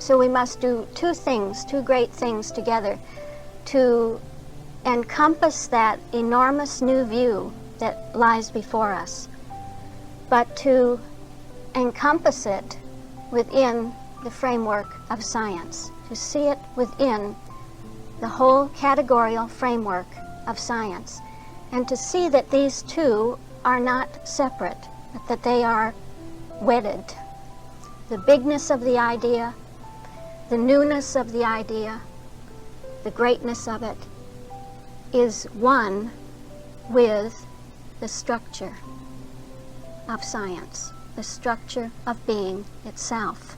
So we must do two things, two great things together, to encompass that enormous new view that lies before us, but to encompass it within the framework of science, to see it within the whole categorical framework of science, and to see that these two are not separate, but that they are wedded. The bigness of the idea, the newness of the idea, the greatness of it is one with the structure of science, the structure of being itself.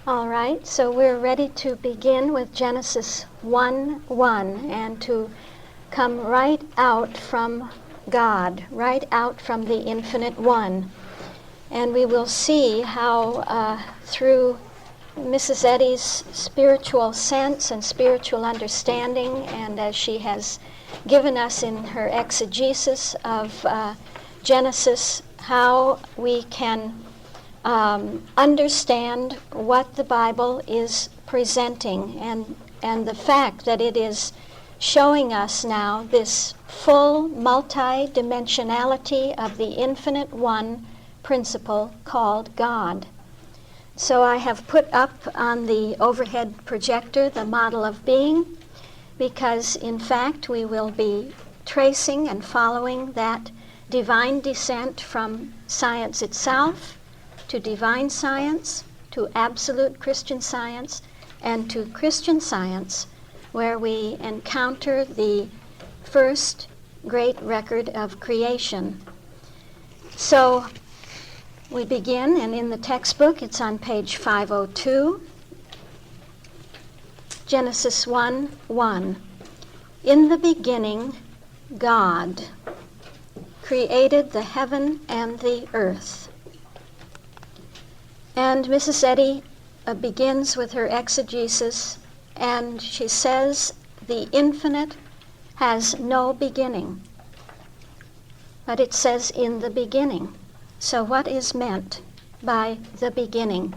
All right, so we're ready to begin with Genesis 1:1 and to come right out from God, right out from the infinite one. And we will see how through Mrs. Eddy's spiritual sense and spiritual understanding, and as she has given us in her exegesis of Genesis, how we can understand what the Bible is presenting, and the fact that it is showing us now this full multi-dimensionality of the infinite one principle called God. So I have put up on the overhead projector the model of being, because in fact we will be tracing and following that divine descent from science itself to divine science, to absolute Christian science, and to Christian science, where we encounter the first great record of creation. So we begin, and in the textbook, it's on page 502, Genesis 1:1. In the beginning, God created the heaven and the earth. And Mrs. Eddy begins with her exegesis, and she says the infinite has no beginning, but it says in the beginning. So what is meant by the beginning?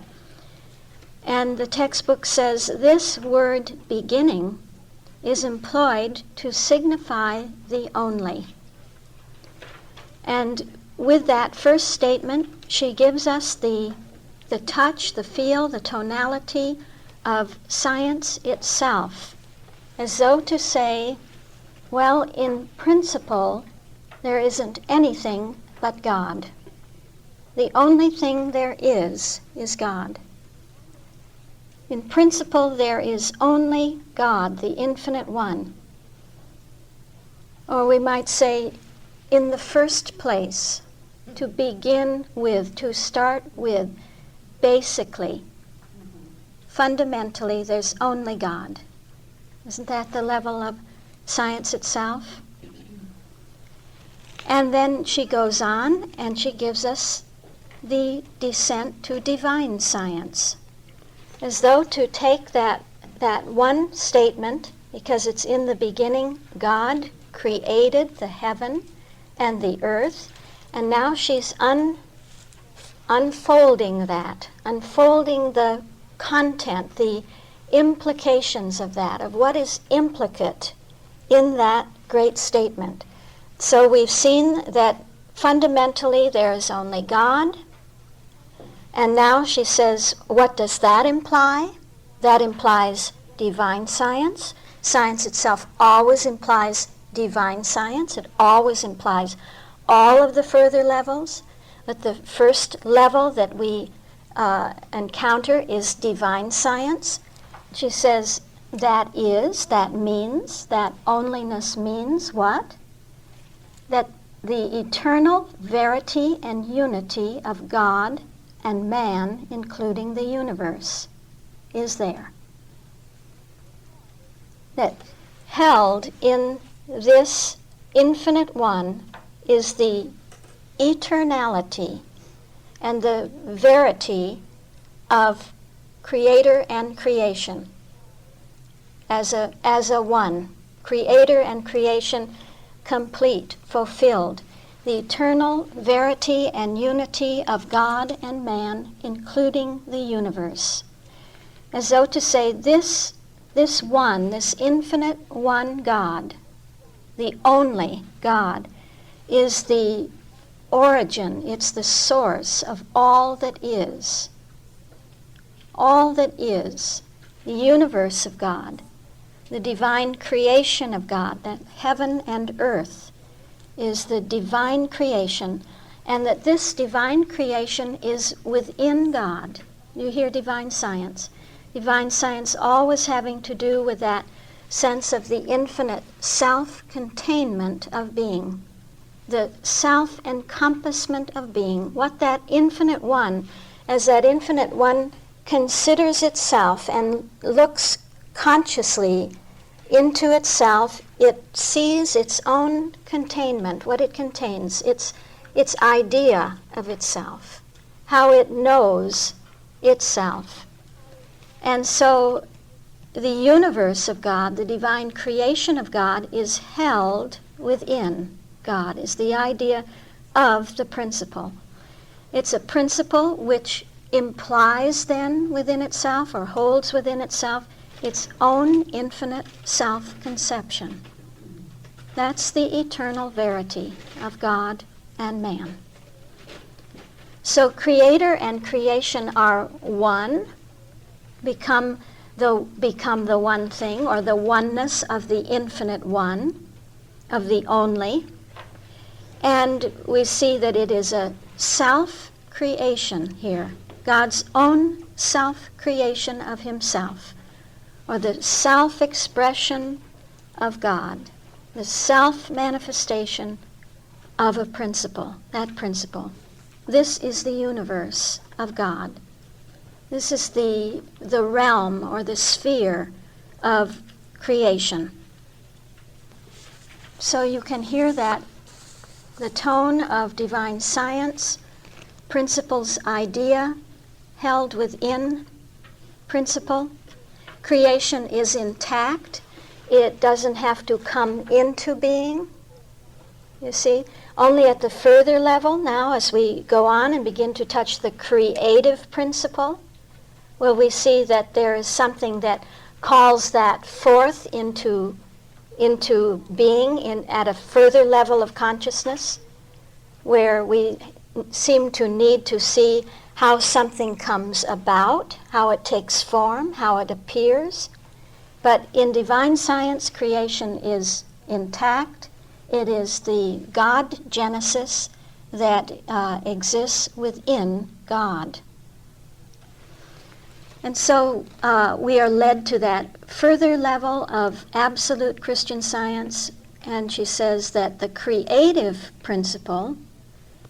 And the textbook says this word beginning is employed to signify the only. And with that first statement, she gives us the touch, the feel, the tonality of science itself, as though to say, well, in principle, there isn't anything but God. The only thing there is God. In principle, there is only God, the infinite one. Or we might say, in the first place, to begin with, to start with, basically, fundamentally, there's only God. Isn't that the level of science itself? And then she goes on and she gives us the descent to divine science, as though to take that one statement, because it's in the beginning, God created the heaven and the earth, and now she's unfolding that, unfolding the content, the implications of that, of what is implicate in that great statement. So we've seen that fundamentally there is only God, and now she says, what does that imply? That implies divine science. Science itself always implies divine science. It always implies all of the further levels. But the first level that we encounter is divine science. She says that means, that onlyness means what? That the eternal verity and unity of God and man, including the universe, is there. That held in this infinite one is the eternality and the verity of creator and creation, as a one. Creator and creation complete, fulfilled. The eternal verity and unity of God and man, including the universe. As though to say, this one, this infinite one God, the only God, is the origin, it's the source of all that is. All that is, the universe of God, the divine creation of God, that heaven and earth is the divine creation, and that this divine creation is within God. You hear divine science. Divine science always having to do with that sense of the infinite self-containment of being, the self-encompassment of being, what that infinite one, as that infinite one considers itself and looks consciously into itself, it sees its own containment, what it contains, its idea of itself, how it knows itself. And so the universe of God, the divine creation of God, is held within God, is the idea of the principle. It's a principle which implies then within itself, or holds within itself, its own infinite self-conception. That's the eternal verity of God and man. So creator and creation are one, become the one thing, or the oneness of the infinite one, of the only. And we see that it is a self-creation here, God's own self-creation of himself, or the self-expression of God, the self-manifestation of a principle, that principle. This is the universe of God. This is the realm or the sphere of creation. So you can hear that the tone of divine science, principle's idea held within principle. Creation is intact. It doesn't have to come into being. You see, only at the further level now, as we go on and begin to touch the creative principle, will we see that there is something that calls that forth into being at a further level of consciousness, where we seem to need to see how something comes about, how it takes form, how it appears. But in divine science, creation is intact. It is the God Genesis that exists within God. And so we are led to that further level of absolute Christian science, and she says that the creative principle,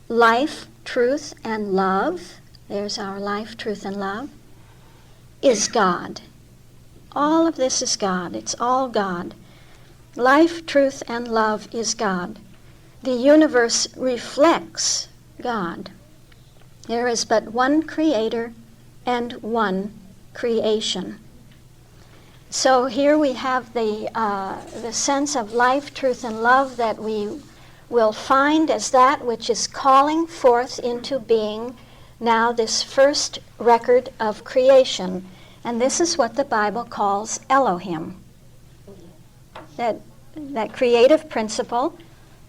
life, truth, and love, there's our life, truth, and love, is God. All of this is God. It's all God. Life, truth, and love is God. The universe reflects God. There is but one creator and one creation. So here we have the sense of life, truth, and love that we will find as that which is calling forth into being now this first record of creation. And this is what the Bible calls Elohim. That creative principle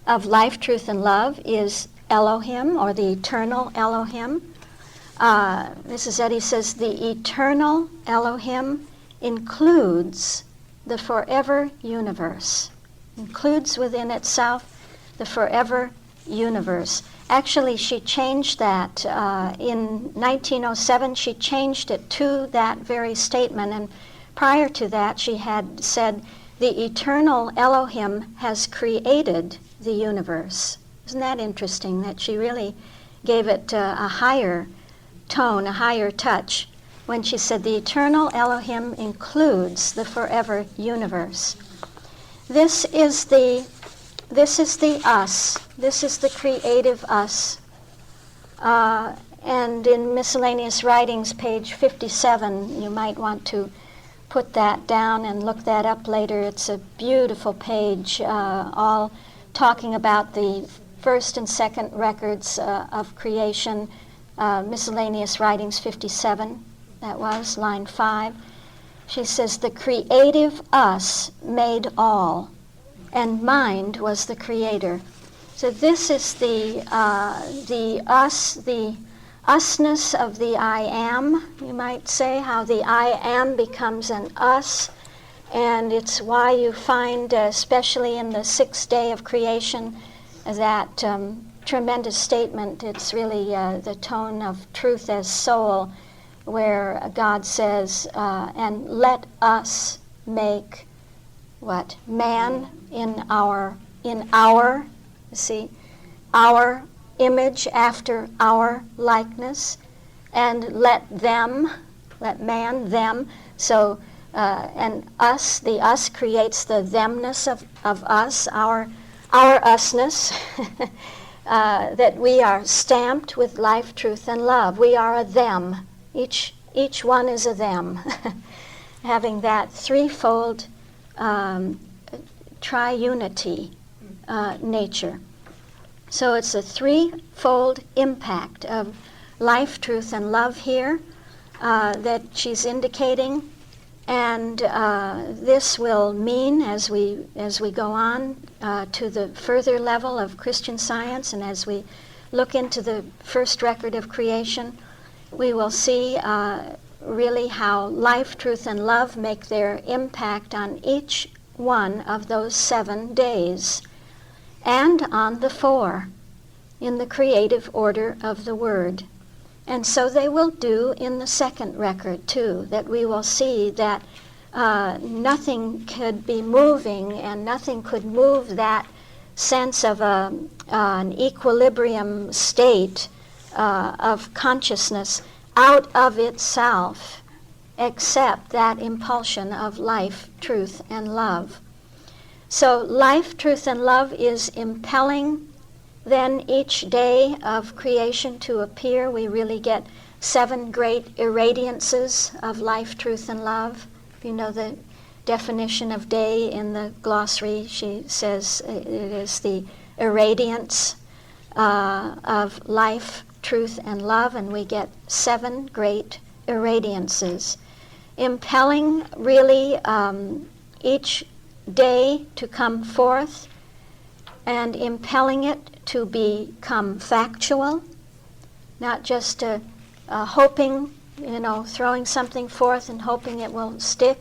of life, truth, and love is Elohim, or the eternal Elohim. Mrs. Eddy says the eternal Elohim includes the forever universe, includes within itself the forever universe. Actually, she changed that. In 1907, she changed it to that very statement, and prior to that, she had said, the eternal Elohim has created the universe. Isn't that interesting that she really gave it a higher tone, a higher touch, when she said the eternal Elohim includes the forever universe. This is the us. This is the creative us. And in Miscellaneous Writings, page 57, you might want to put that down and look that up later. It's a beautiful page, all talking about the first and second records of creation. Miscellaneous Writings 57, that was, line 5. She says, the creative us made all, and mind was the creator. So this is the us, the usness of the I am, you might say, how the I am becomes an us. And it's why you find, especially in the sixth day of creation, that tremendous statement. It's really the tone of truth as soul, where God says, and let us make what? Man in our, you see, our image after our likeness, and let man, them. So, and us, the us creates the themness of us, our usness, that we are stamped with life, truth, and love. We are a them. Each one is a them, having that threefold triunity nature. So it's a threefold impact of life, truth, and love here that she's indicating. And this will mean, as we go on to the further level of Christian Science, and as we look into the first record of creation, we will see really how life, truth, and love make their impact on each one of those 7 days, and on the 4 in the creative order of the Word. And so they will do in the second record too, that we will see that nothing could be moving and nothing could move that sense of an equilibrium state of consciousness out of itself, except that impulsion of life, truth, and love. So life, truth, and love is impelling then each day of creation to appear. We really get 7 great irradiances of life, truth, and love. If you know the definition of day in the glossary, she says it is the irradiance of life, truth, and love, and we get 7 great irradiances, impelling really each day to come forth and impelling it to become factual, not just hoping, throwing something forth and hoping it will stick,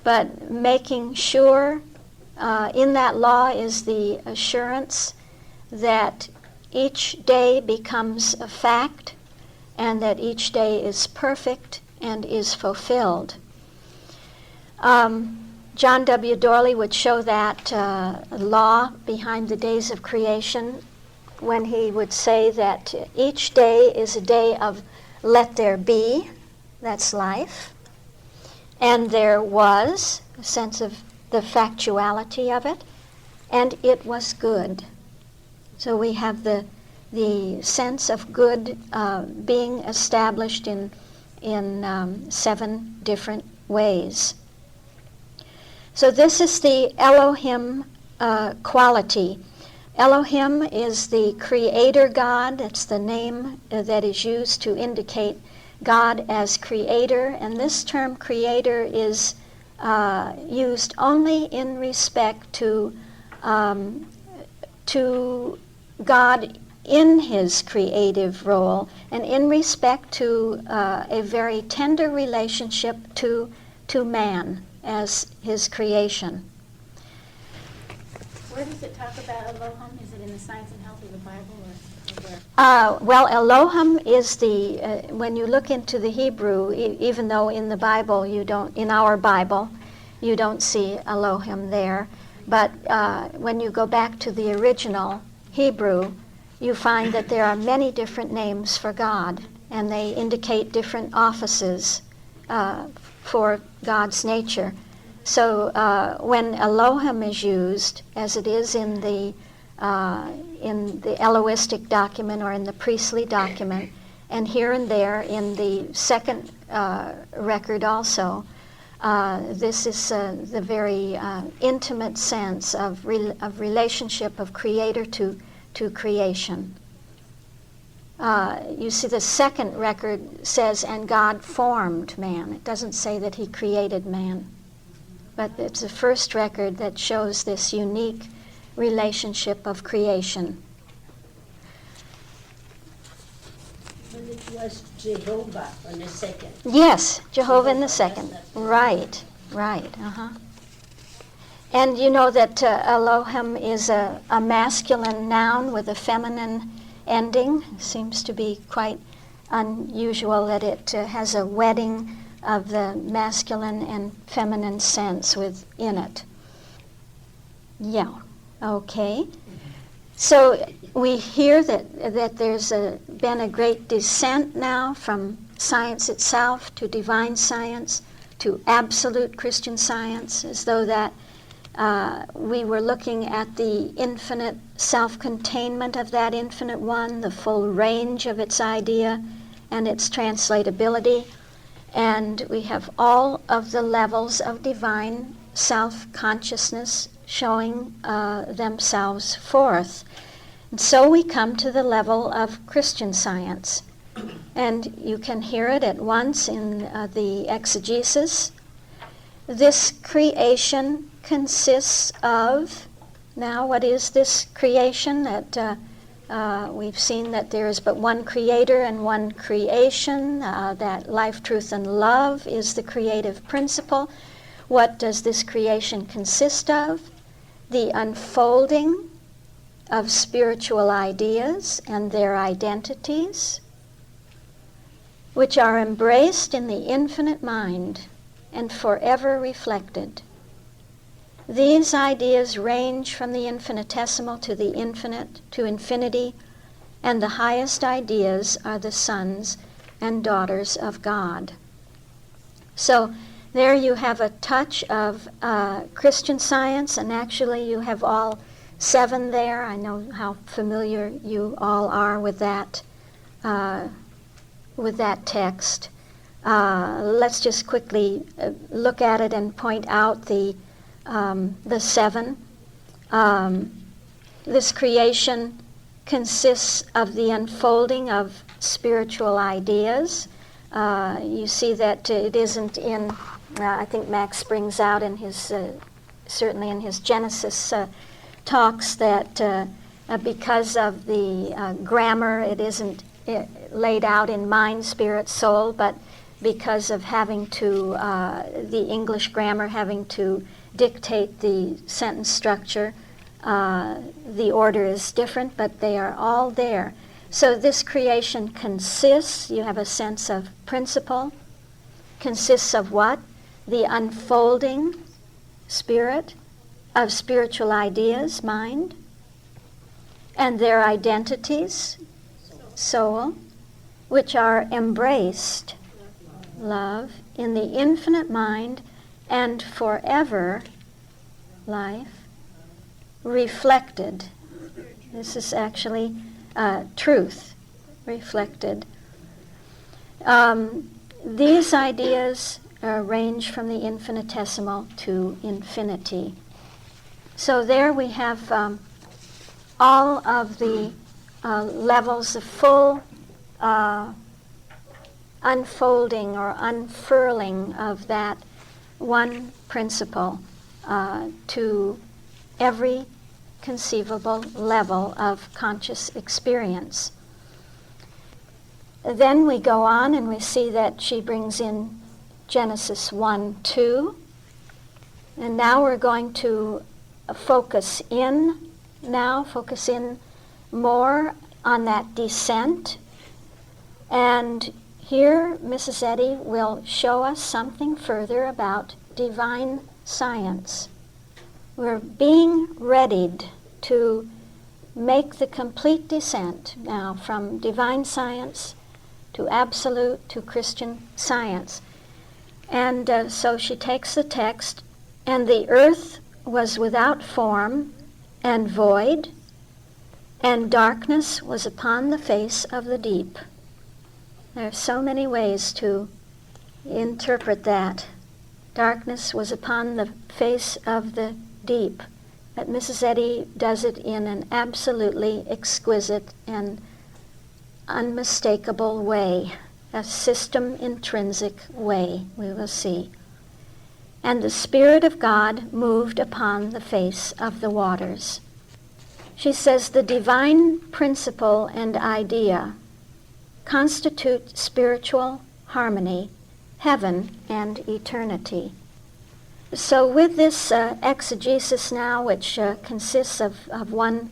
but making sure in that law is the assurance that each day becomes a fact and that each day is perfect and is fulfilled. John W. Doorley would show that law behind the days of creation when he would say that each day is a day of let there be, that's life, and there was a sense of the factuality of it, and it was good. So we have the sense of good being established in 7 different ways. So this is the Elohim quality. Elohim is the creator God. It's the name that is used to indicate God as creator. And this term creator is used only in respect to God in his creative role, and in respect to a very tender relationship to man as his creation. Where does it talk about Elohim? Is it in the Science and Health of the Bible, or where? Well, Elohim is the, when you look into the Hebrew, even though in the Bible in our Bible, you don't see Elohim there, but when you go back to the original Hebrew, you find that there are many different names for God, and they indicate different offices for God's nature. So when Elohim is used, as it is in the Elohistic document or in the priestly document, and here and there in the second record also. This is the very intimate sense of relationship of creator to creation. You see, the second record says, and God formed man. It doesn't say that he created man. But it's the first record that shows this unique relationship of creation. But it was Jehovah on the second. Yes, Jehovah in the second. Right. Uh-huh. And you know that Elohim is a masculine noun with a feminine ending. Seems to be quite unusual that it has a wedding of the masculine and feminine sense within it. Yeah, okay. So we hear that there's been a great descent now from science itself to divine science to absolute Christian science, as though that we were looking at the infinite self-containment of that infinite one, the full range of its idea and its translatability. And we have all of the levels of divine self-consciousness showing themselves forth. And so we come to the level of Christian science. And you can hear it at once in the exegesis. This creation consists of, now what is this creation? That we've seen that there is but one creator and one creation, that life, truth, and love is the creative principle. What does this creation consist of? The unfolding of spiritual ideas and their identities, which are embraced in the infinite mind and forever reflected. These ideas range from the infinitesimal to the infinite, to infinity, and the highest ideas are the sons and daughters of God. So there you have a touch of Christian science, and actually you have all 7 there. I know how familiar you all are with that text. Let's just quickly look at it and point out the 7. This creation consists of the unfolding of spiritual ideas. You see that it isn't in, I think Max brings out in his, certainly in his Genesis talks, that because of the grammar, it isn't laid out in mind, spirit, soul, but because of having to, the English grammar having to dictate the sentence structure, the order is different, but they are all there. So this creation consists, you have a sense of principle, consists of what? The unfolding spirit of spiritual ideas, mind, and their identities, soul, which are embraced, love, in the infinite mind and forever life, reflected. This is actually truth reflected. These ideas range from the infinitesimal to infinity. So there we have all of the levels of full unfolding or unfurling of that one principle to every conceivable level of conscious experience. Then we go on and we see that she brings in Genesis 1:2, and now we're going to focus in more on that descent. And here Mrs. Eddy will show us something further about divine science. We're being readied to make the complete descent now from divine science to absolute to Christian science. And so she takes the text, and the earth was without form and void, and darkness was upon the face of the deep. There are so many ways to interpret that. Darkness was upon the face of the deep. But Mrs. Eddy does it in an absolutely exquisite and unmistakable way, a system-intrinsic way, we will see. And the Spirit of God moved upon the face of the waters. She says the divine principle and idea constitute spiritual harmony, heaven, and eternity. So with this exegesis now, which consists of one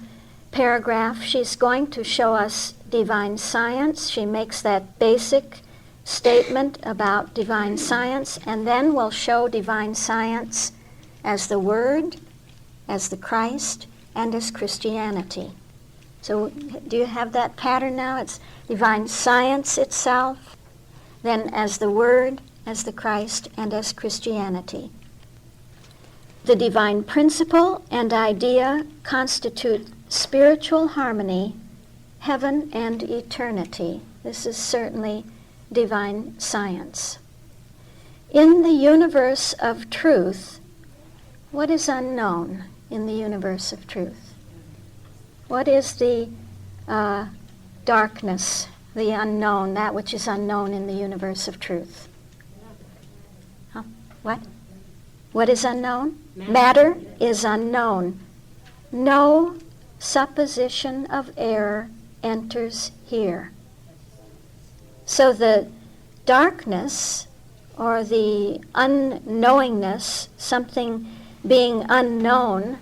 paragraph, she's going to show us divine science. She makes that basic statement about divine science, and then we'll show divine science as the Word, as the Christ, and as Christianity. So do you have that pattern now? It's divine science itself, then as the Word, as the Christ, and as Christianity. The divine principle and idea constitute spiritual harmony, heaven, and eternity. This is certainly divine science. In the universe of truth, what is unknown in the universe of truth? What is the darkness, the unknown, that which is unknown in the universe of truth? Huh? What? What is unknown? Matter is unknown. No supposition of error enters here. So the darkness, or the unknowingness, something being unknown,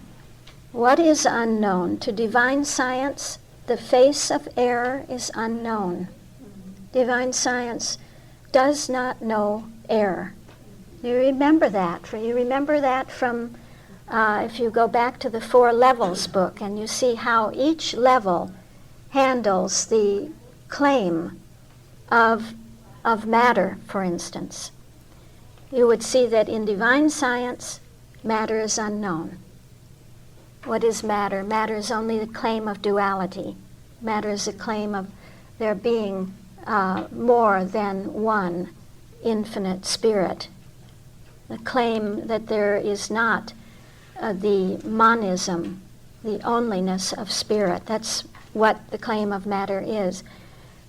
what is unknown? To divine science, the face of error is unknown. Divine science does not know error. You remember that. You remember that from, if you go back to the Four Levels book, and you see how each level handles the claim of matter, for instance. You would see that in divine science, matter is unknown. What is matter? Matter is only the claim of duality. Matter is a claim of there being more than one infinite spirit. The claim that there is not the monism, the onlyness of spirit. That's what the claim of matter is.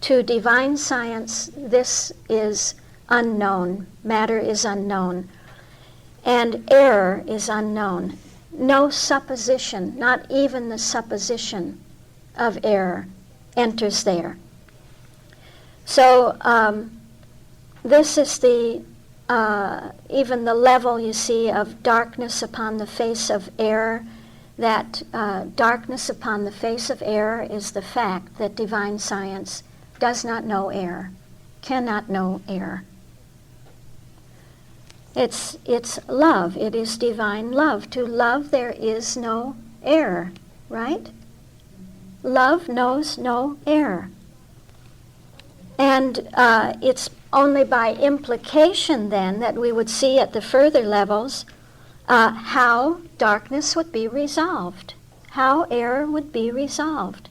To divine science, this is unknown. Matter is unknown. And error is unknown. No supposition, not even the supposition of error, enters there. So this is the even the level, you see, of darkness upon the face of error. That darkness upon the face of error is the fact that divine science does not know error, cannot know error. It's love. It is divine love. To love there is no error, right? Love knows no error. And it's only by implication then that we would see at the further levels how darkness would be resolved, how error would be resolved.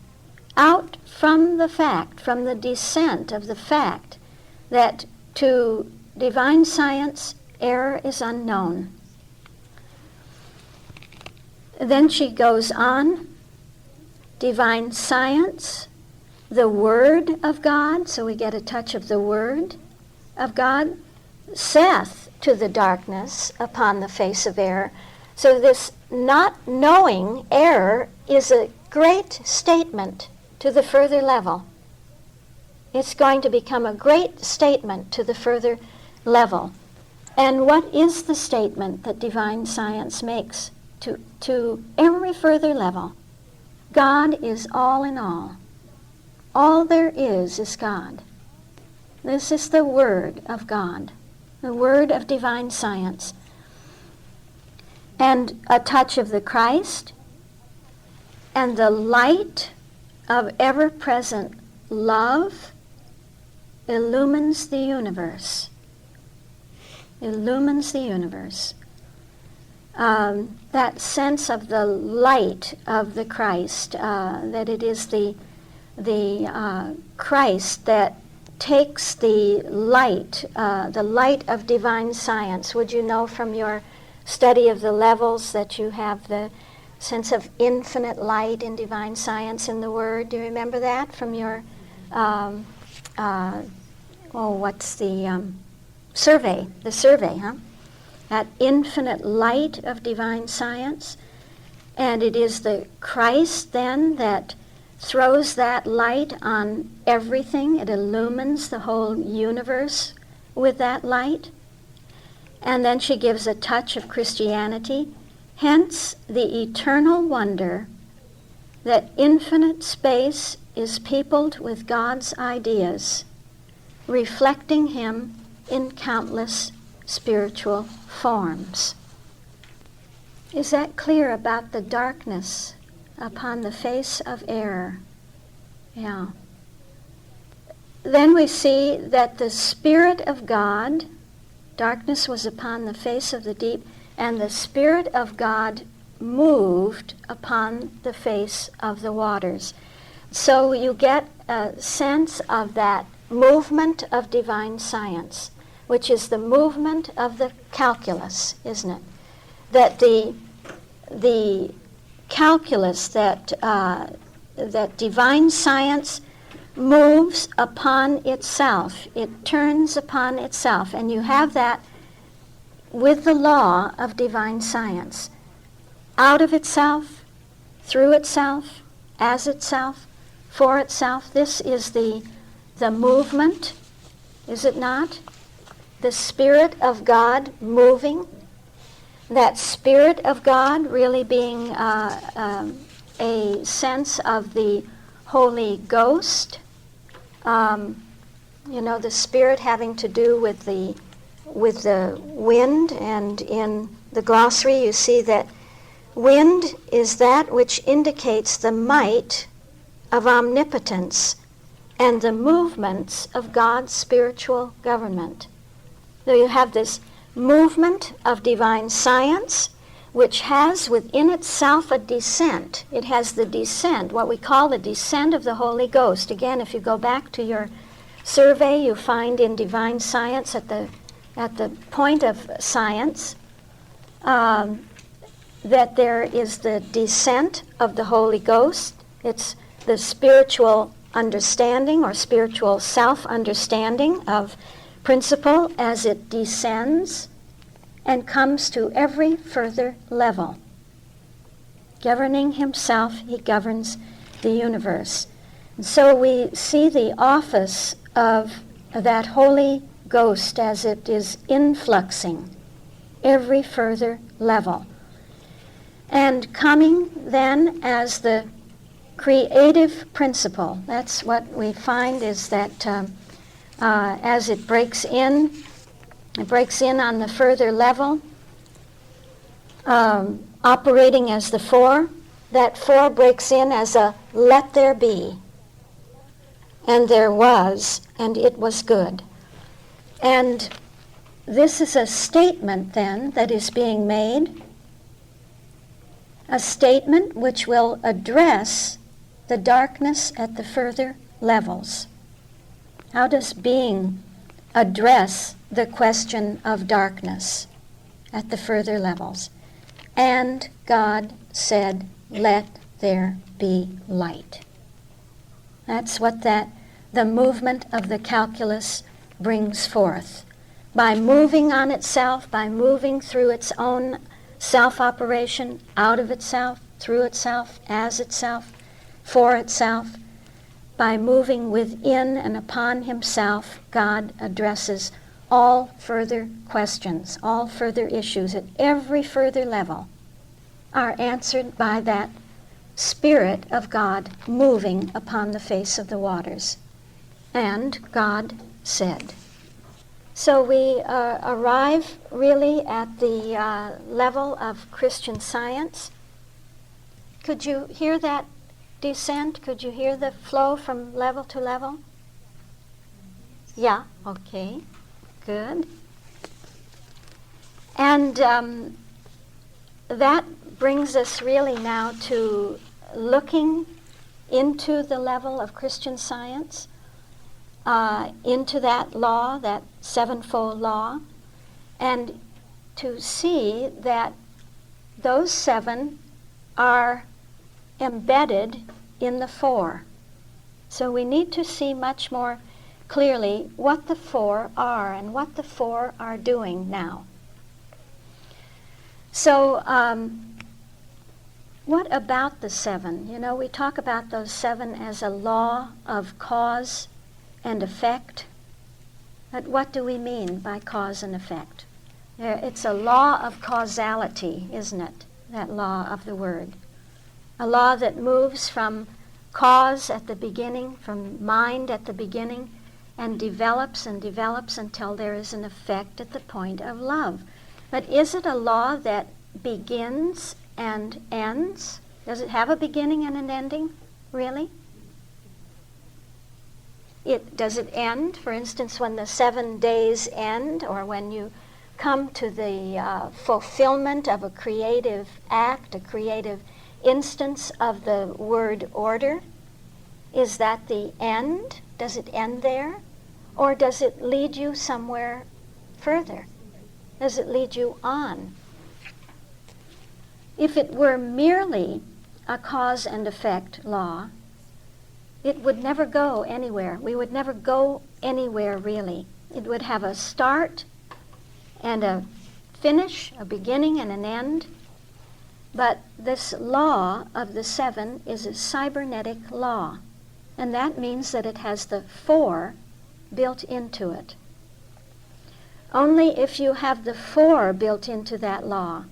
Out from the fact, from the descent of the fact that to divine science, error is unknown. Then she goes on, divine science, the Word of God, so we get a touch of the Word of God, saith to the darkness upon the face of error. So this not knowing error is a great statement to the further level. It's going to become a great statement to the further level. And what is the statement that divine science makes to every further level? God is all in all. All there is God. This is the Word of God, the Word of divine science. And a touch of the Christ, and the light of ever-present love illumines the universe. Illumines the universe. That sense of the light of the Christ, that it is the Christ that takes the light of divine science. Would you know from your study of the levels that you have the sense of infinite light in divine science in the Word? Do you remember that from your, what's the survey? The survey, huh? That infinite light of divine science. And it is the Christ then that throws that light on everything. It illumines the whole universe with that light. And then she gives a touch of Christianity. Hence the eternal wonder that infinite space is peopled with God's ideas, reflecting Him in countless spiritual forms. Is that clear about the darkness upon the face of error? Yeah. Then we see that the Spirit of God, darkness was upon the face of the deep, and the Spirit of God moved upon the face of the waters. So you get a sense of that movement of divine science, which is the movement of the calculus, isn't it? That the calculus, that divine science moves upon itself. It turns upon itself. And you have that with the law of divine science. Out of itself, through itself, as itself, for itself. This is the movement, is it not? The Spirit of God moving. That Spirit of God really being a sense of the Holy Ghost. The Spirit having to do with the wind, and in the glossary you see that wind is that which indicates the might of omnipotence and the movements of God's spiritual government. So you have this movement of divine science, which has within itself a descent. It has the descent, what we call the descent of the Holy Ghost. Again, if you go back to your survey, you find in divine science at the point of science that there is the descent of the Holy Ghost. It's the spiritual understanding or spiritual self-understanding of principle as it descends and comes to every further level. Governing himself, he governs the universe. And so we see the office of that Holy Ghost as it is influxing every further level. And coming then as the creative principle. That's what we find is that as it breaks in on the further level, operating as the four. That four breaks in as a let there be. And there was, and it was good. And this is a statement then that is being made, a statement which will address the darkness at the further levels. How does being address the question of darkness at the further levels? And God said, let there be light. That's what the movement of the calculus brings forth. By moving on itself, by moving through its own self-operation, out of itself, through itself, as itself, for itself, by moving within and upon himself, God addresses all further questions, all further issues at every further level are answered by that Spirit of God moving upon the face of the waters. And God said. So we arrive really at the level of Christian Science. Could you hear that descent? Could you hear the flow from level to level? Yeah, okay, good. And that brings us really now to looking into the level of Christian Science into that law, that sevenfold law, and to see that those seven are embedded in the four. So we need to see much more clearly what the four are and what the four are doing now. So what about the seven? You know, we talk about those seven as a law of cause and effect. But what do we mean by cause and effect? It's a law of causality, isn't it? That law of the word. A law that moves from cause at the beginning, from mind at the beginning, and develops until there is an effect at the point of love. But is it a law that begins and ends? Does it have a beginning and an ending, really? Does it end, for instance, when the 7 days end, or when you come to the fulfillment of a creative act, a creative instance of the word order? Is that the end? Does it end there? Or does it lead you somewhere further? Does it lead you on? If it were merely a cause and effect law, it would never go anywhere. We would never go anywhere, really. It would have a start and a finish, a beginning and an end. But this law of the seven is a cybernetic law, and that means that it has the four built into it. Only if you have the four built into that law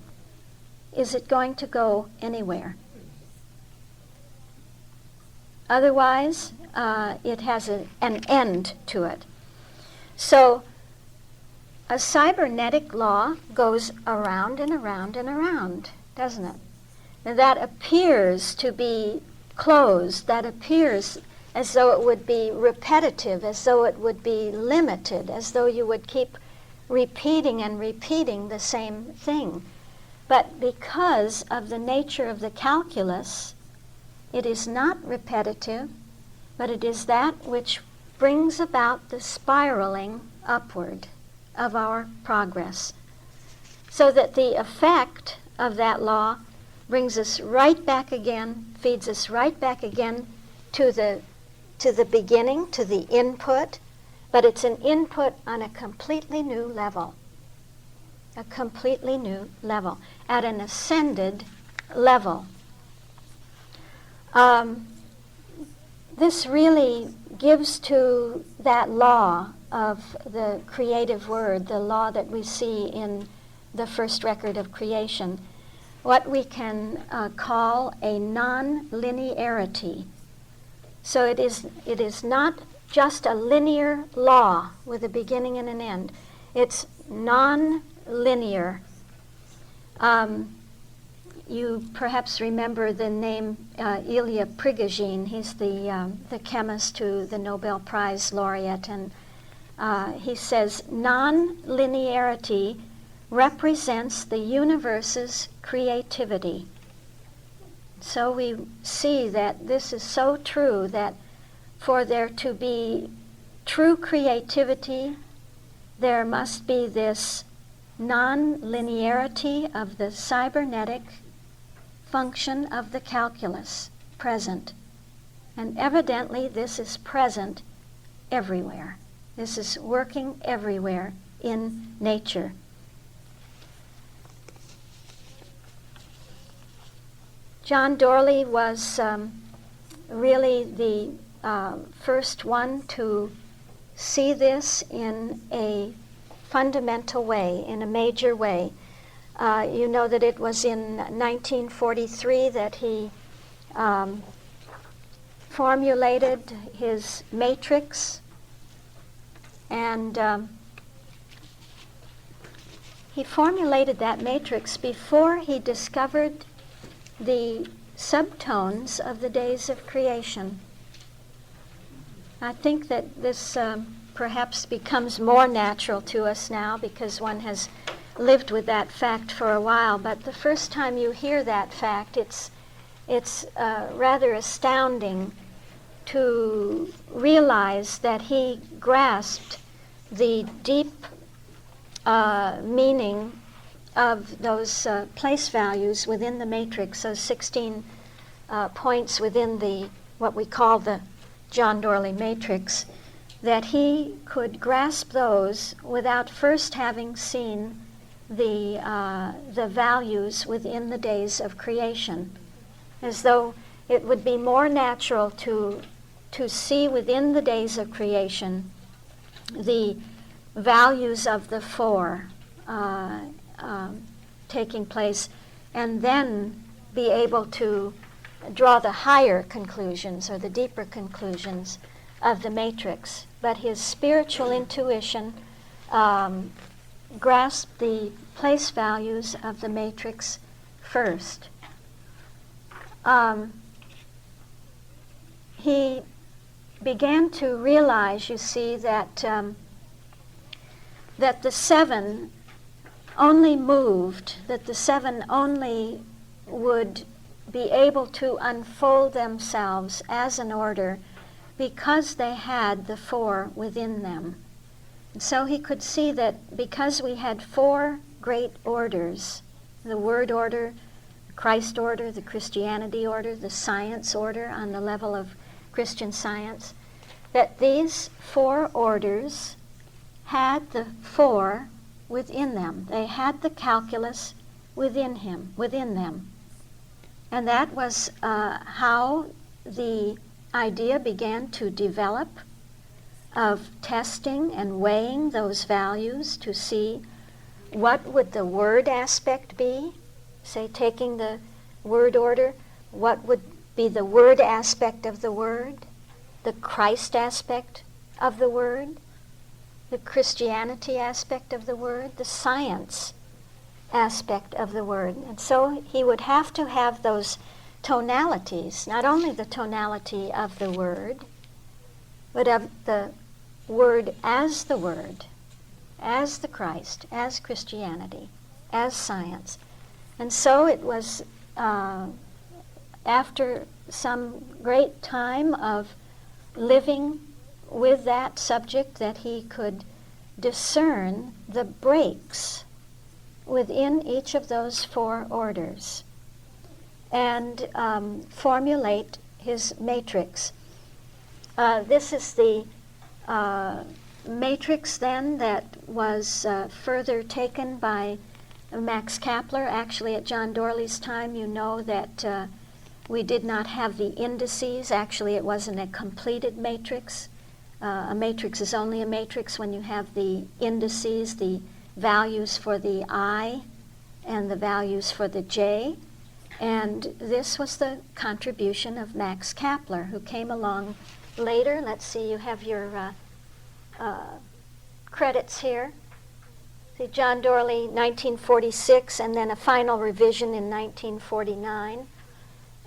is it going to go anywhere. Otherwise, it has an end to it. So a cybernetic law goes around and around and around, doesn't it? And that appears to be closed, that appears as though it would be repetitive, as though it would be limited, as though you would keep repeating and repeating the same thing. But because of the nature of the calculus, it is not repetitive, but it is that which brings about the spiraling upward of our progress. So that the effect of that law brings us right back again, feeds us right back again to the beginning, to the input, but it's an input on a completely new level. A completely new level, at an ascended level. This really gives to that law of the creative word, the law that we see in the first record of creation, what we can call a non-linearity. So it is not just a linear law with a beginning and an end. It's non-linear. You perhaps remember the name Ilya Prigogine. He's the chemist who the Nobel Prize laureate, and he says non-linearity represents the universe's creativity. So we see that this is so true, that for there to be true creativity, there must be this non-linearity of the cybernetic function of the calculus present. And evidently this is present everywhere. This is working everywhere in nature. John Doorley was really the first one to see this in a fundamental way, in a major way. You know that it was in 1943 that he formulated his matrix, and he formulated that matrix before he discovered the subtones of the days of creation. I think that this perhaps becomes more natural to us now because one has lived with that fact for a while, but the first time you hear that fact, it's rather astounding to realize that he grasped the deep meaning of those place values within the matrix, those 16 points within the what we call the John Doorley matrix, that he could grasp those without first having seen the values within the days of creation, as though it would be more natural to see within the days of creation the values of the four taking place, and then be able to draw the higher conclusions or the deeper conclusions of the matrix. But his spiritual intuition grasped the place values of the matrix first. He began to realize, you see, that the seven only moved, that the seven only would be able to unfold themselves as an order because they had the four within them. And so he could see that because we had four great orders, the Word order, the Christ order, the Christianity order, the science order on the level of Christian Science, that these four orders had the four within them. They had the calculus within them. And that was how the idea began to develop of testing and weighing those values to see what would the word aspect be. Say, taking the word order, what would be the word aspect of the word, the Christ aspect of the word, the Christianity aspect of the word, the science aspect of the word. And so he would have to have those tonalities, not only the tonality of the word, but of the word, as the Christ, as Christianity, as science. And so it was after some great time of living with that subject that he could discern the breaks within each of those four orders and formulate his matrix. This is the matrix then that was further taken by Max Kapler. Actually, at John Doorley's time, you know that we did not have the indices. Actually, it wasn't a completed matrix. A matrix is only a matrix when you have the indices, the values for the I and the values for the J. And this was the contribution of Max Kapler, who came along later. Let's see, you have your credits here. See, John Doorley, 1946, and then a final revision in 1949.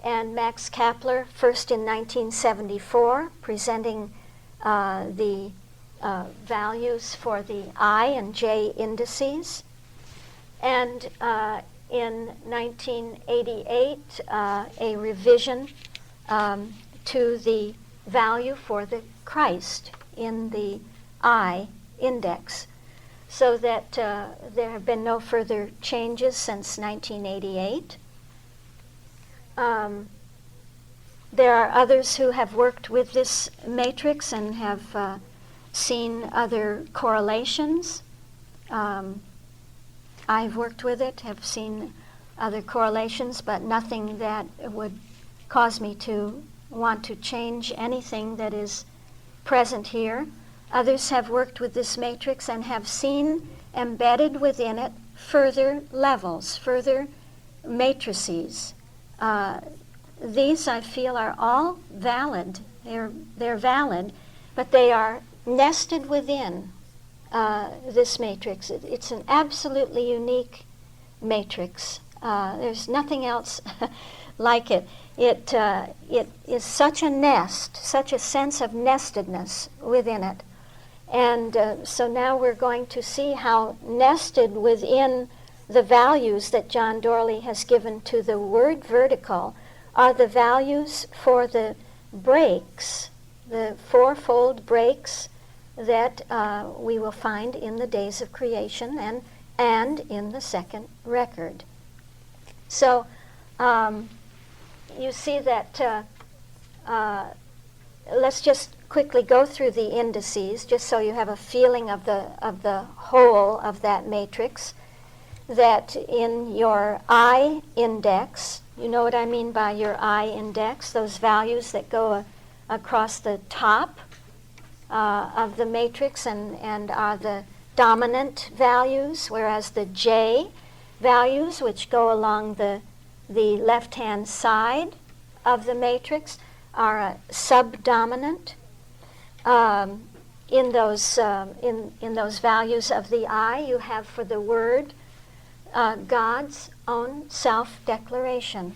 And Max Kapler, first in 1974, presenting the values for the I and J indices. And in 1988, a revision to the value for the Christ in the I index, so that there have been no further changes since 1988. There are others who have worked with this matrix and have seen other correlations. I've worked with it, have seen other correlations, but nothing that would cause me to want to change anything that is present here. Others have worked with this matrix and have seen embedded within it further levels, further matrices. These, I feel, are all valid. They're valid, but they are nested within this matrix. It's an absolutely unique matrix. There's nothing else like it. It is such a nest, such a sense of nestedness within it. And so now we're going to see how nested within the values that John Doorley has given to the word vertical are the values for the breaks the fourfold breaks that we will find in the days of creation and in the second record. So you see that, let's just quickly go through the indices, just so you have a feeling of the whole of that matrix. That in your I index, you know what I mean by your I index, those values that go across the top of the matrix and are the dominant values, whereas the J values, which go along the left-hand side of the matrix, are subdominant. In those values of the I, you have for the word God's own self-declaration.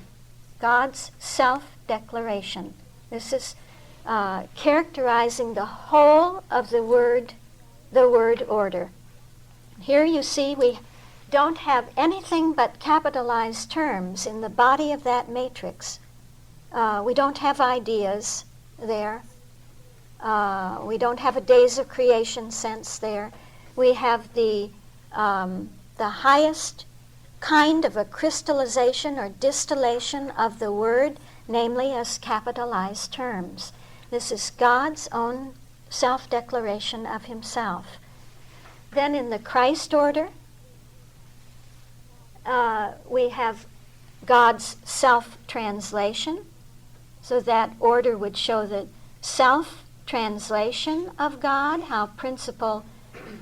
God's self-declaration. This is characterizing the whole of the word order. Here you see we don't have anything but capitalized terms in the body of that matrix. We don't have ideas there. We don't have a days of creation sense there. We have the highest kind of a crystallization or distillation of the word, namely as capitalized terms. This is God's own self-declaration of himself. Then in the Christ order, we have God's self-translation. So that order would show the self-translation of God, how principle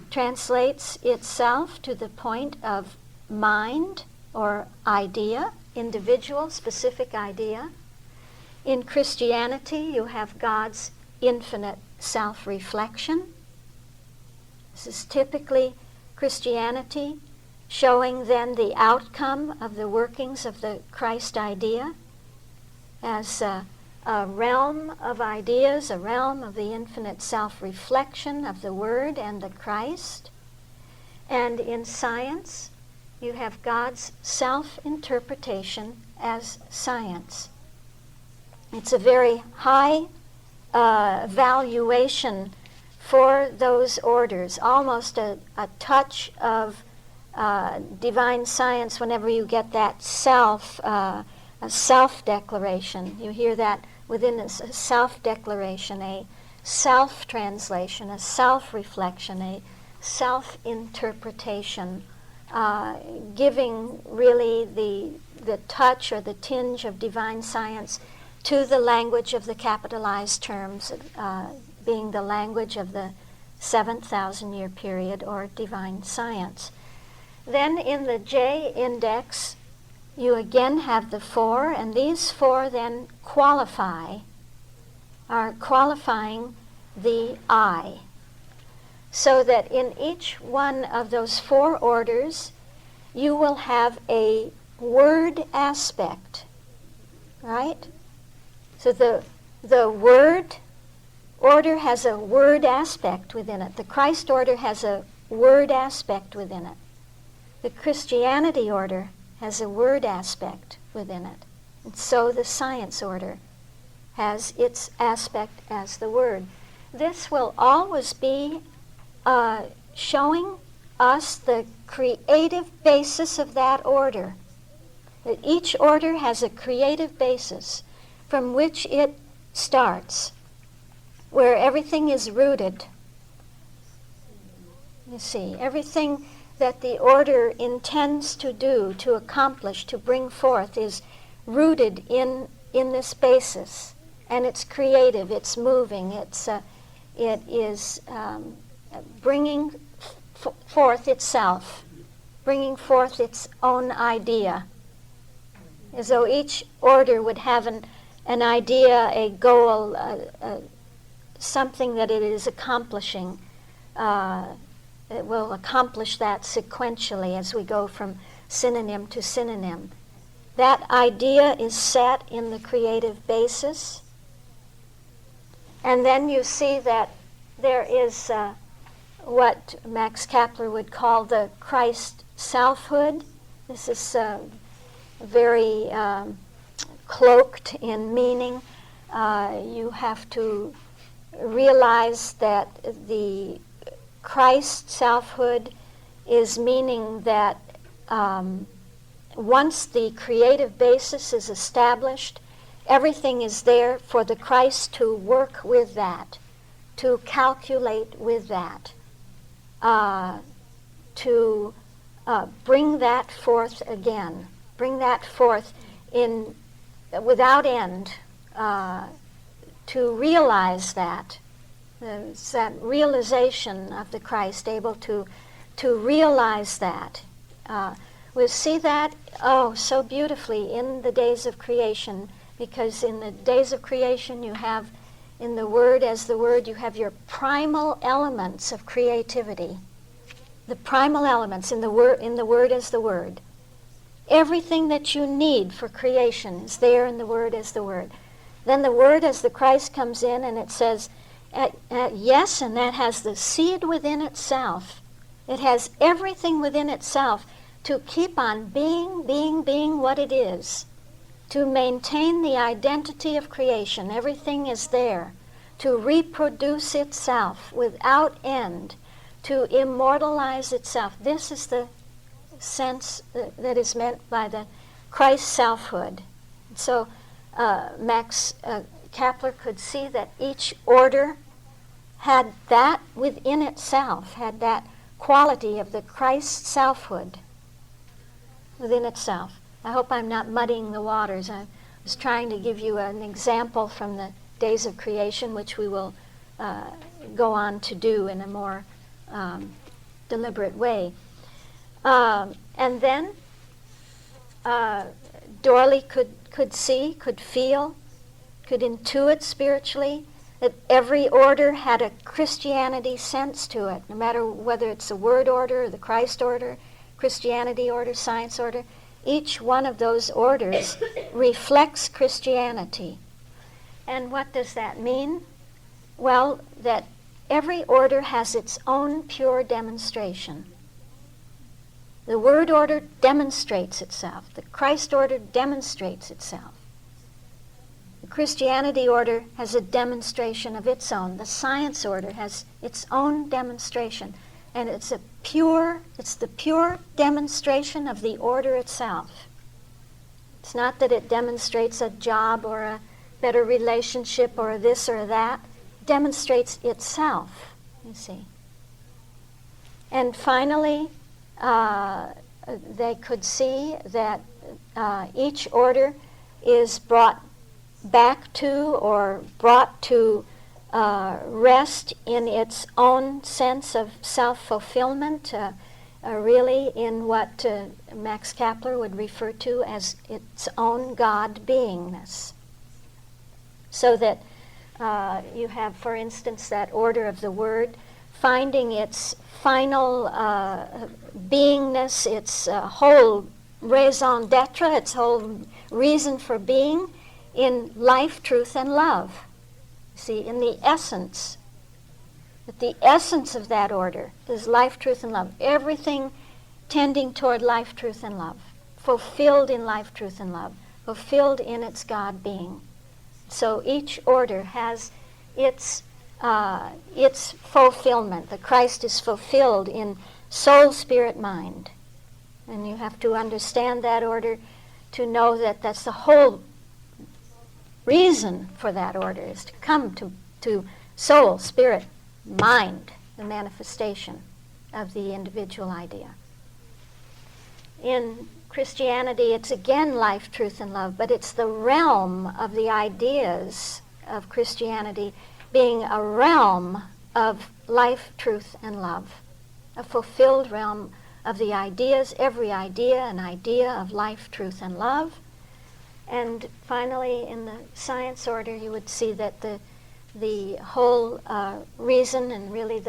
translates itself to the point of mind or idea, individual, specific idea. In Christianity, you have God's infinite self-reflection. This is typically Christianity, showing then the outcome of the workings of the Christ idea as a realm of ideas, a realm of the infinite self-reflection of the Word and the Christ. And in science, you have God's self-interpretation as science. It's a very high valuation for those orders, almost a touch of divine science whenever you get that a self-declaration. You hear that within a self-declaration, a self-translation, a self-reflection, a self-interpretation, giving really the touch or the tinge of divine science to the language of the capitalized terms, being the language of the 7,000-year period or divine science. Then in the J index, you again have the four, and these four then are qualifying the I. So that in each one of those four orders, you will have a word aspect, right? So the word order has a word aspect within it. The Christ order has a word aspect within it. The Christianity order has a word aspect within it. And so the science order has its aspect as the word. This will always be showing us the creative basis of that order. That each order has a creative basis from which it starts, where everything is rooted. You see, everything that the order intends to do, to accomplish, to bring forth is rooted in this basis. And it's creative, it's moving, it is bringing forth itself, bringing forth its own idea. As though each order would have an idea, a goal, something that it is accomplishing. It will accomplish that sequentially as we go from synonym to synonym. That idea is set in the creative basis. And then you see that there is what Max Kapler would call the Christ selfhood. This is very cloaked in meaning. You have to realize that the Christ selfhood is meaning that once the creative basis is established, everything is there for the Christ to work with that, to calculate with that, to bring that forth again, bring that forth in without end, to realize that. It's that realization of the Christ, able to realize that. We see that, so beautifully in the days of creation, because in the days of creation you have, in the Word as the Word, you have your primal elements of creativity. The primal elements in the Word as the Word. Everything that you need for creation is there in the Word as the Word. Then the Word as the Christ comes in and it says, yes, and that has the seed within itself. It has everything within itself to keep on being what it is, to maintain the identity of creation. Everything is there to reproduce itself without end, to immortalize itself. This is the sense that is meant by the Christ selfhood. So Max Kepler could see that each order had that within itself, had that quality of the Christ selfhood within itself. I hope I'm not muddying the waters. I was trying to give you an example from the days of creation, which we will go on to do in a more deliberate way. And then Doorley could see, could feel, could intuit spiritually that every order had a Christianity sense to it, no matter whether it's the Word order or the Christ order, Christianity order, Science order. Each one of those orders reflects Christianity. And what does that mean? Well, that every order has its own pure demonstration. The Word order demonstrates itself. The Christ order demonstrates itself. The Christianity order has a demonstration of its own. The Science order has its own demonstration. And it's the pure demonstration of the order itself. It's not that it demonstrates a job or a better relationship or this or that. It demonstrates itself, you see. And finally, they could see that each order is brought back to or brought to rest in its own sense of self-fulfillment, really in what Max Kepler would refer to as its own God-beingness. So that you have, for instance, that order of the Word finding its final beingness, its whole raison d'etre, its whole reason for being in life, truth, and love. See, in the essence, that the essence of that order is life, truth, and love. Everything tending toward life, truth, and love. Fulfilled in life, truth, and love. Fulfilled in its God being. So each order has its fulfillment. The Christ is fulfilled in soul, spirit, mind. And you have to understand that order to know that that's the whole reason for that order, is to come to soul, spirit, mind, the manifestation of the individual idea. In Christianity, it's again life, truth, and love, but it's the realm of the ideas of Christianity being a realm of life, truth, and love, a fulfilled realm of the ideas, every idea, an idea of life, truth, and love. And finally, in the Science order, you would see that the whole reason, and really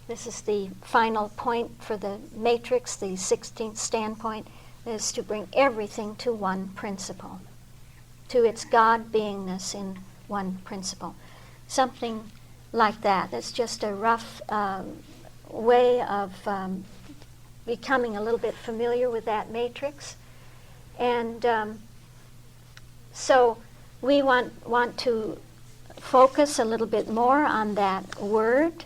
this is the final point for the matrix, the 16th standpoint, is to bring everything to one principle, to its God-beingness in one principle. Something like that. That's just a rough way of becoming a little bit familiar with that matrix. And so we want to focus a little bit more on that word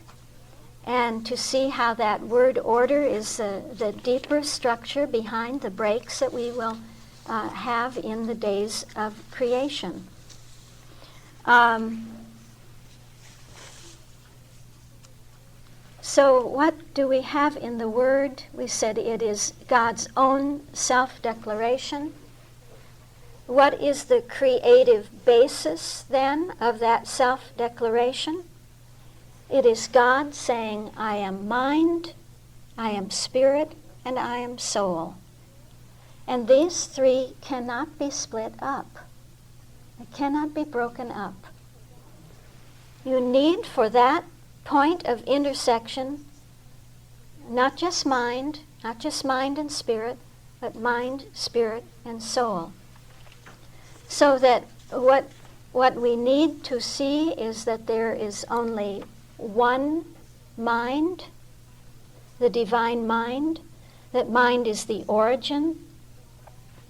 and to see how that word order is the deeper structure behind the breaks that we will have in the days of creation. So what do we have in the Word? We said it is God's own self-declaration. What is the creative basis, then, of that self-declaration? It is God saying, I am mind, I am spirit, and I am soul. And these three cannot be split up. They cannot be broken up. You need for that point of intersection not just mind and spirit, but mind, spirit, and soul. So that what we need to see is that there is only one mind, the divine mind, that mind is the origin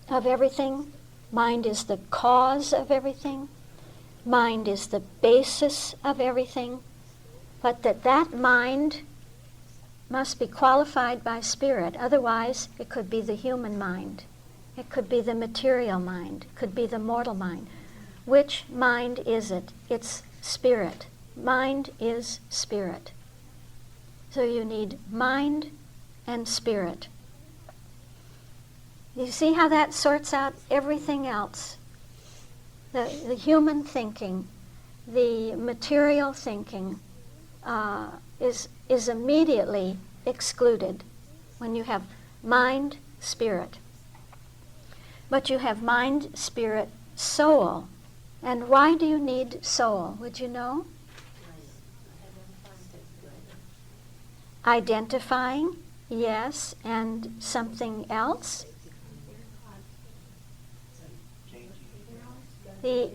of everything, mind is the cause of everything, mind is the basis of everything, but that mind must be qualified by spirit. Otherwise, it could be the human mind. It could be the material mind. It could be the mortal mind. Which mind is it? It's spirit. Mind is spirit. So you need mind and spirit. You see how that sorts out everything else? The human thinking, the material thinking, is immediately excluded when you have mind, spirit. But you have mind, spirit, soul. And why do you need soul? Would you know? Identifying, yes, and something else? The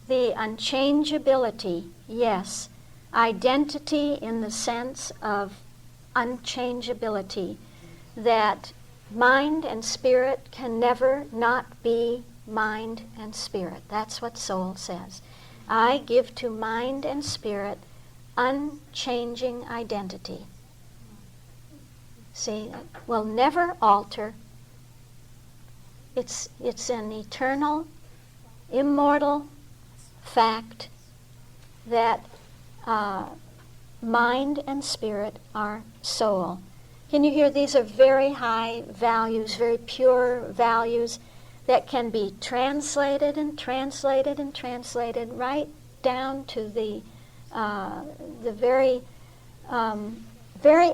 unchangeability, yes. Identity in the sense of unchangeability, that mind and spirit can never not be mind and spirit. That's what soul says. I give to mind and spirit unchanging identity. See, it will never alter. It's an eternal, immortal fact that mind and spirit are soul. Can you hear? These are very high values, very pure values that can be translated and translated and translated right down to the very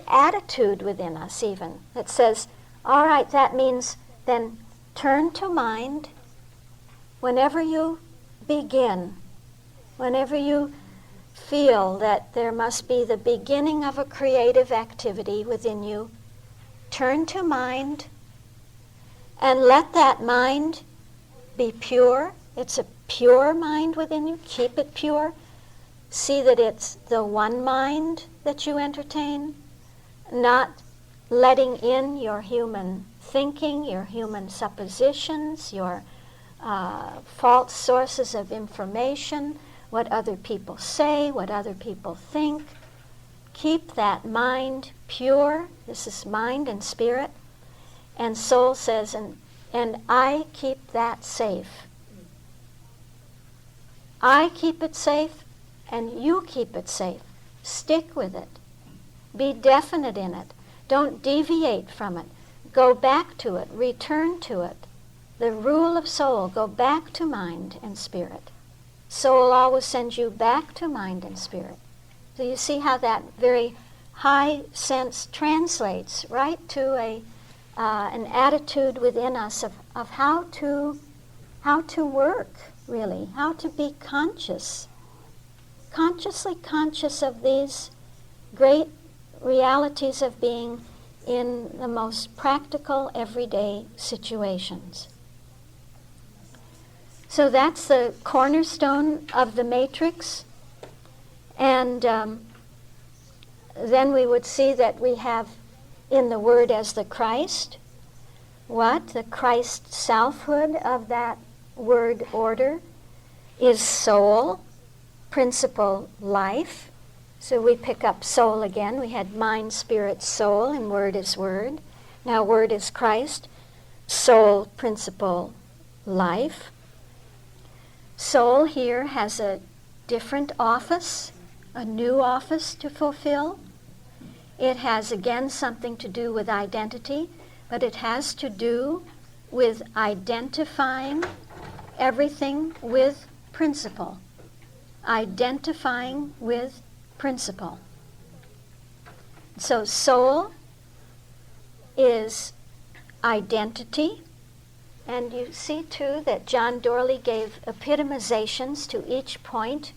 attitude within us even that says, all right, that means then turn to mind whenever you begin, whenever you feel that there must be the beginning of a creative activity within you, turn to mind and let that mind be pure. It's a pure mind within you. Keep it pure. See that it's the one mind that you entertain, not letting in your human thinking, your human suppositions, your false sources of information, what other people say, what other people think. Keep that mind pure. This is mind and spirit. And soul says, and I keep that safe. I keep it safe, and you keep it safe. Stick with it. Be definite in it. Don't deviate from it. Go back to it. Return to it. The rule of soul, go back to mind and spirit. Soul always sends you back to mind and spirit. So you see how that very high sense translates right to an attitude within us of how to work, really, how to be consciously conscious of these great realities of being in the most practical, everyday situations. So that's the cornerstone of the matrix. And then we would see that we have in the Word as the Christ. What? The Christ selfhood of that word order is soul. principle life. So we pick up soul again. We had mind, spirit, soul, and word is word. Now word is Christ. Soul, principle, life. Soul here has a different office, a new office to fulfill. It has again something to do with identity, but it has to do with identifying everything with principle. Identifying with principle. So soul is identity, and you see too that John Doorley gave epitomizations to each point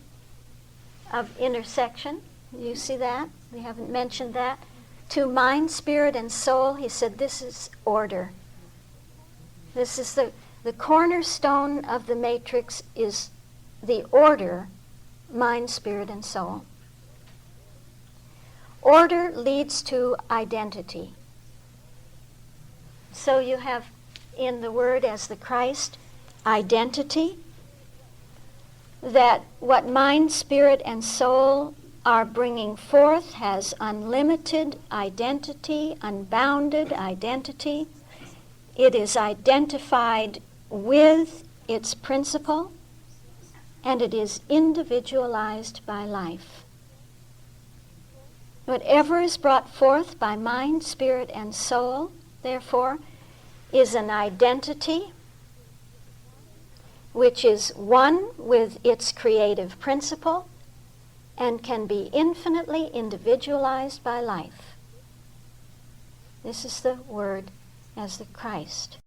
of intersection. You see that? We haven't mentioned that. To mind, spirit, and soul, he said this is order. This is the cornerstone of the matrix is the order, mind, spirit, and soul. Order leads to identity. So you have in the word as the Christ, identity, that what mind, spirit, and soul are bringing forth has unlimited identity, unbounded identity. It is identified with its principle, and it is individualized by life. Whatever is brought forth by mind, spirit, and soul, therefore, is an identity which is one with its creative principle and can be infinitely individualized by life. This is the word as the Christ.